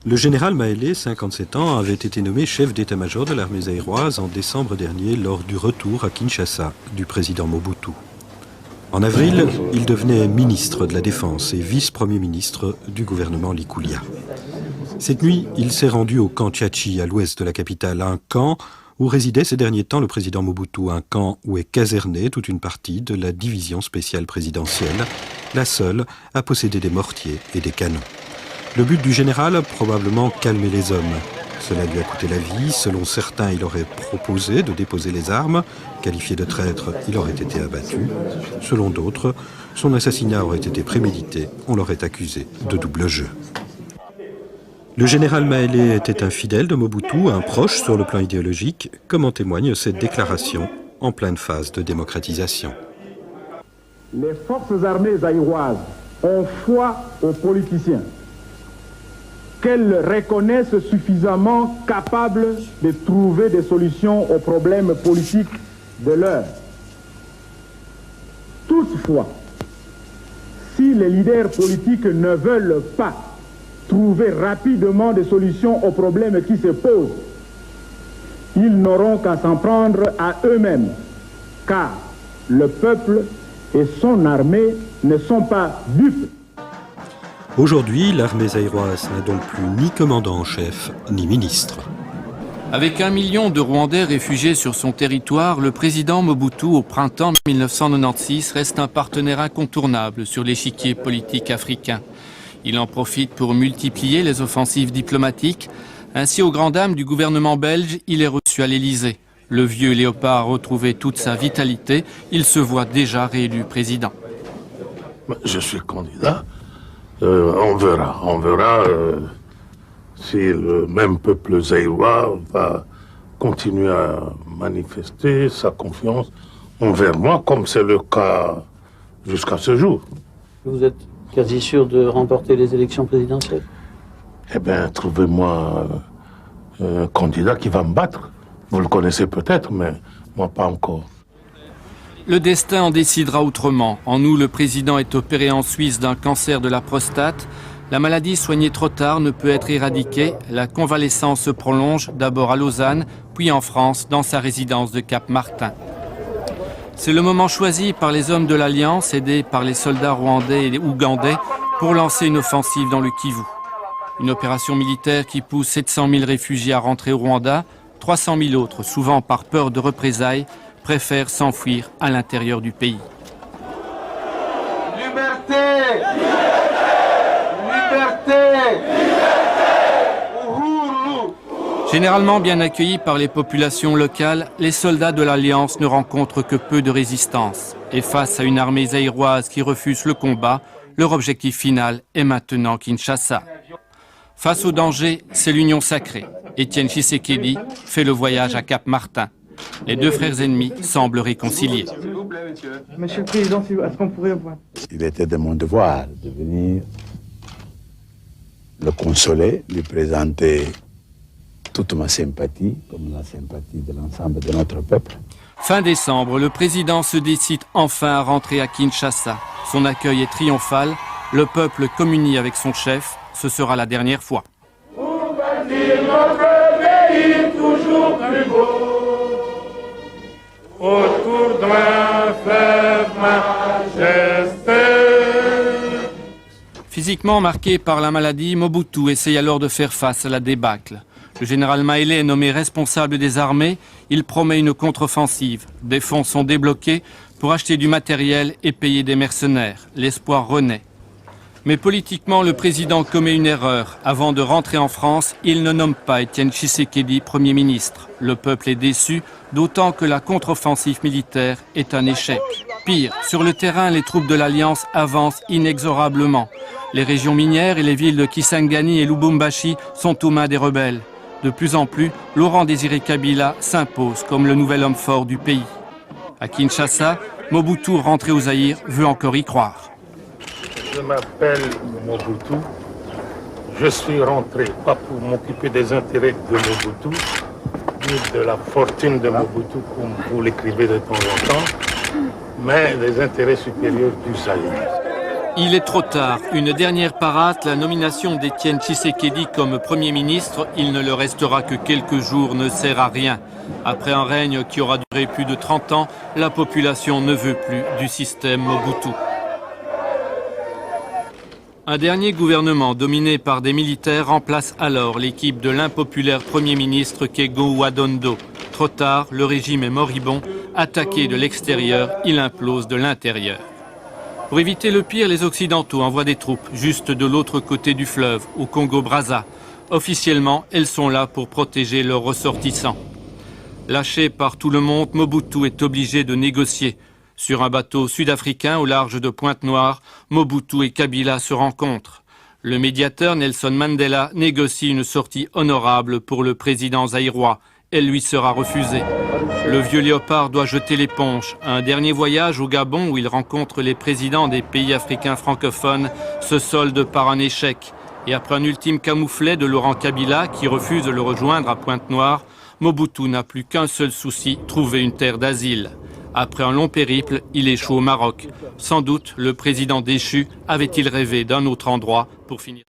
Le général Maélé, 57 ans, avait été nommé chef d'état-major de l'armée zaïroise en décembre dernier lors du retour à Kinshasa du président Mobutu. En avril, il devenait ministre de la Défense et vice-premier ministre du gouvernement Likulia. Cette nuit, il s'est rendu au camp Tchachi, à l'ouest de la capitale, un camp où résidait ces derniers temps le président Mobutu, un camp où est casernée toute une partie de la division spéciale présidentielle, la seule à posséder des mortiers et des canons. Le but du général, probablement calmer les hommes. Cela lui a coûté la vie. Selon certains, il aurait proposé de déposer les armes. Qualifié de traître, il aurait été abattu. Selon d'autres, son assassinat aurait été prémédité. On l'aurait accusé de double jeu. Le général Maélé était un fidèle de Mobutu, un proche sur le plan idéologique, comme en témoigne cette déclaration en pleine phase de démocratisation. Les forces armées zaïroises ont foi aux politiciens, qu'elles reconnaissent suffisamment capables de trouver des solutions aux problèmes politiques de l'heure. Toutefois, si les leaders politiques ne veulent pas trouver rapidement des solutions aux problèmes qui se posent, ils n'auront qu'à s'en prendre à eux-mêmes, car le peuple et son armée ne sont pas dupes. Aujourd'hui, l'armée zaïroise n'a donc plus ni commandant en chef, ni ministre. Avec 1 million de Rwandais réfugiés sur son territoire, le président Mobutu, au printemps 1996, reste un partenaire incontournable sur l'échiquier politique africain. Il en profite pour multiplier les offensives diplomatiques. Ainsi, aux grandes dames du gouvernement belge, il est reçu à l'Élysée. Le vieux léopard a retrouvé toute sa vitalité. Il se voit déjà réélu président. Je suis candidat. On verra si le même peuple zaïrois va continuer à manifester sa confiance envers moi, comme c'est le cas jusqu'à ce jour. Vous êtes quasi sûr de remporter les élections présidentielles? Eh bien, trouvez-moi un candidat qui va me battre. Vous le connaissez peut-être, mais moi pas encore. Le destin en décidera autrement. En août, le président est opéré en Suisse d'un cancer de la prostate. La maladie soignée trop tard ne peut être éradiquée. La convalescence se prolonge, d'abord à Lausanne, puis en France, dans sa résidence de Cap-Martin. C'est le moment choisi par les hommes de l'Alliance, aidés par les soldats rwandais et ougandais, pour lancer une offensive dans le Kivu. Une opération militaire qui pousse 700 000 réfugiés à rentrer au Rwanda. 300 000 autres, souvent par peur de représailles, préfèrent s'enfuir à l'intérieur du pays. Liberté! Liberté! Généralement bien accueillis par les populations locales, les soldats de l'Alliance ne rencontrent que peu de résistance. Et face à une armée zaïroise qui refuse le combat, leur objectif final est maintenant Kinshasa. Face au danger, c'est l'union sacrée. Étienne Tshisekedi fait le voyage à Cap-Martin. Les deux frères ennemis semblent réconciliés. Monsieur le Président, est-ce qu'on pourrait voir? Il était de mon devoir de venir le consoler, lui présenter toute ma sympathie, comme la sympathie de l'ensemble de notre peuple. Fin décembre, le président se décide enfin à rentrer à Kinshasa. Son accueil est triomphal. Le peuple communie avec son chef. Ce sera la dernière fois. Pour bâtir notre pays toujours plus beau, autour d'un fleuve majesté. Physiquement marqué par la maladie, Mobutu essaye alors de faire face à la débâcle. Le général Maélé est nommé responsable des armées. Il promet une contre-offensive. Des fonds sont débloqués pour acheter du matériel et payer des mercenaires. L'espoir renaît. Mais politiquement, le président commet une erreur. Avant de rentrer en France, il ne nomme pas Étienne Tshisekedi Premier ministre. Le peuple est déçu, d'autant que la contre-offensive militaire est un échec. Pire, sur le terrain, les troupes de l'Alliance avancent inexorablement. Les régions minières et les villes de Kisangani et Lubumbashi sont aux mains des rebelles. De plus en plus, Laurent Désiré Kabila s'impose comme le nouvel homme fort du pays. À Kinshasa, Mobutu, rentré au Zaïre, veut encore y croire. Je m'appelle Mobutu. Je suis rentré pas pour m'occuper des intérêts de Mobutu, ni de la fortune de Mobutu, comme vous l'écrivez de temps en temps, mais des intérêts supérieurs du Zaïre. Il est trop tard. Une dernière parade, la nomination d'Étienne Tshisekedi comme Premier ministre. Il ne le restera que quelques jours, ne sert à rien. Après un règne qui aura duré plus de 30 ans, la population ne veut plus du système Mobutu. Un dernier gouvernement dominé par des militaires remplace alors l'équipe de l'impopulaire Premier ministre Kego Wadondo. Trop tard, le régime est moribond. Attaqué de l'extérieur, il implose de l'intérieur. Pour éviter le pire, les Occidentaux envoient des troupes juste de l'autre côté du fleuve, au Congo-Brazza. Officiellement, elles sont là pour protéger leurs ressortissants. Lâché par tout le monde, Mobutu est obligé de négocier. Sur un bateau sud-africain au large de Pointe-Noire, Mobutu et Kabila se rencontrent. Le médiateur Nelson Mandela négocie une sortie honorable pour le président zaïrois. Elle lui sera refusée. Le vieux léopard doit jeter l'éponge. Un dernier voyage au Gabon où il rencontre les présidents des pays africains francophones se solde par un échec. Et après un ultime camouflet de Laurent Kabila qui refuse de le rejoindre à Pointe-Noire, Mobutu n'a plus qu'un seul souci, trouver une terre d'asile. Après un long périple, il échoue au Maroc. Sans doute, le président déchu avait-il rêvé d'un autre endroit pour finir.